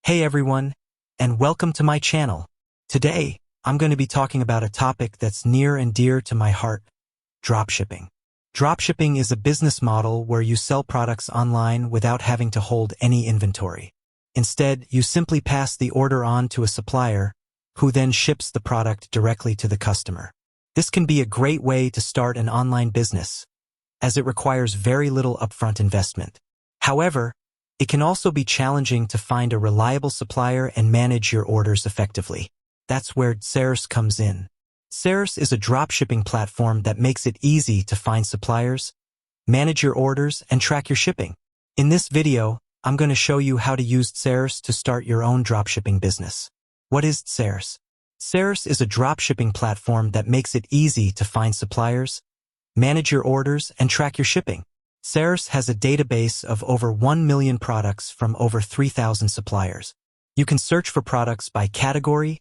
Hey everyone, and welcome to my channel. Today, I'm going to be talking about a topic that's near and dear to my heart, dropshipping. Dropshipping is a business model where you sell products online without having to hold any inventory. Instead, you simply pass the order on to a supplier, who then ships the product directly to the customer. This can be a great way to start an online business, as it requires very little upfront investment. However, it can also be challenging to find a reliable supplier and manage your orders effectively. That's where DSers comes in. DSers is a dropshipping platform that makes it easy to find suppliers, manage your orders, and track your shipping. In this video, I'm going to show you how to use DSers to start your own dropshipping business. What is DSers? DSers is a dropshipping platform that makes it easy to find suppliers, manage your orders, and track your shipping. DSers has a database of over 1 million products from over 3,000 suppliers. You can search for products by category,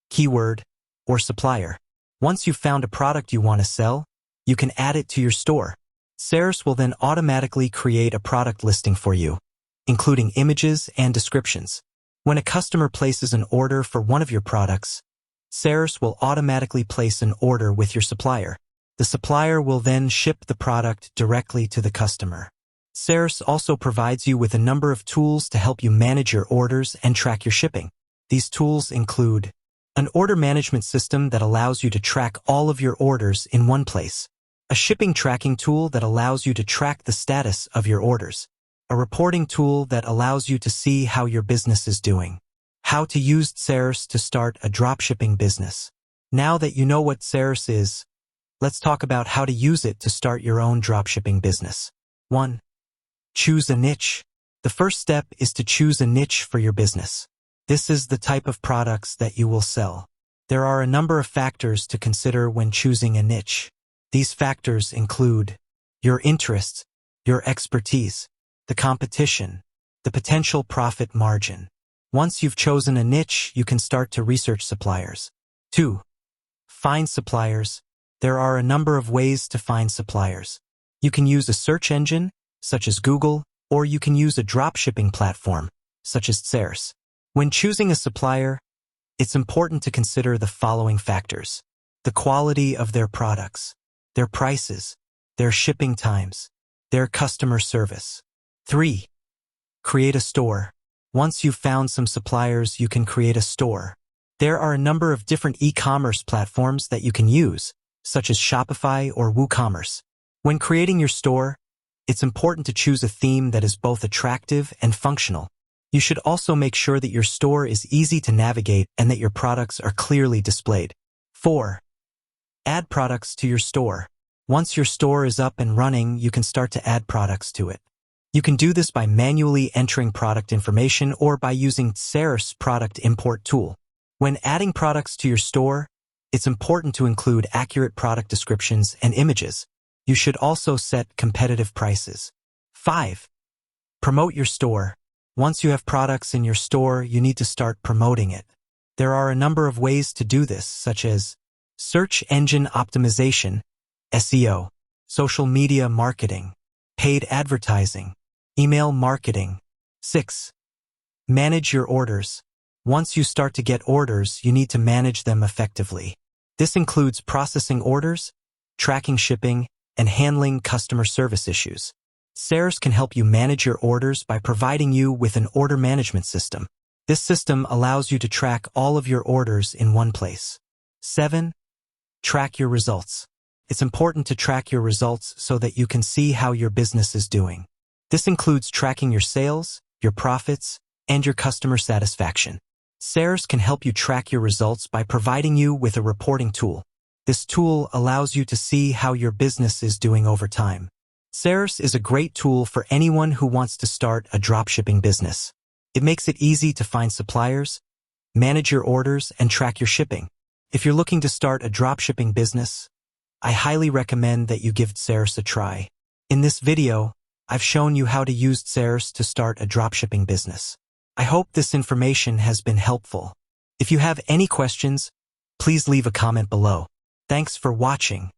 keyword, or supplier. Once you've found a product you want to sell, you can add it to your store. DSers will then automatically create a product listing for you, including images and descriptions. When a customer places an order for one of your products, DSers will automatically place an order with your supplier. The supplier will then ship the product directly to the customer. DSers also provides you with a number of tools to help you manage your orders and track your shipping. These tools include an order management system that allows you to track all of your orders in one place, a shipping tracking tool that allows you to track the status of your orders, a reporting tool that allows you to see how your business is doing, how to use DSers to start a dropshipping business. Now that you know what DSers is, let's talk about how to use it to start your own dropshipping business. 1. Choose a niche. The first step is to choose a niche for your business. This is the type of products that you will sell. There are a number of factors to consider when choosing a niche. These factors include your interests, your expertise, the competition, the potential profit margin. Once you've chosen a niche, you can start to research suppliers. 2. Find suppliers. There are a number of ways to find suppliers. You can use a search engine, such as Google, or you can use a dropshipping platform, such as DSers. When choosing a supplier, it's important to consider the following factors: the quality of their products, their prices, their shipping times, their customer service. 3. Create a store. Once you've found some suppliers, you can create a store. There are a number of different e-commerce platforms that you can use, such as Shopify or WooCommerce. When creating your store, it's important to choose a theme that is both attractive and functional. You should also make sure that your store is easy to navigate and that your products are clearly displayed. 4. Add products to your store. Once your store is up and running, you can start to add products to it. You can do this by manually entering product information or by using DSers product import tool. When adding products to your store, it's important to include accurate product descriptions and images. You should also set competitive prices. 5. Promote your store. Once you have products in your store, you need to start promoting it. There are a number of ways to do this, such as search engine optimization, SEO, social media marketing, paid advertising, email marketing. 6. Manage your orders. Once you start to get orders, you need to manage them effectively. This includes processing orders, tracking shipping, and handling customer service issues. DSers can help you manage your orders by providing you with an order management system. This system allows you to track all of your orders in one place. 7. Track your results. It's important to track your results so that you can see how your business is doing. This includes tracking your sales, your profits, and your customer satisfaction. DSers can help you track your results by providing you with a reporting tool. This tool allows you to see how your business is doing over time. DSers is a great tool for anyone who wants to start a dropshipping business. It makes it easy to find suppliers, manage your orders, and track your shipping. If you're looking to start a dropshipping business, I highly recommend that you give DSers a try. In this video, I've shown you how to use DSers to start a dropshipping business. I hope this information has been helpful. If you have any questions, please leave a comment below. Thanks for watching.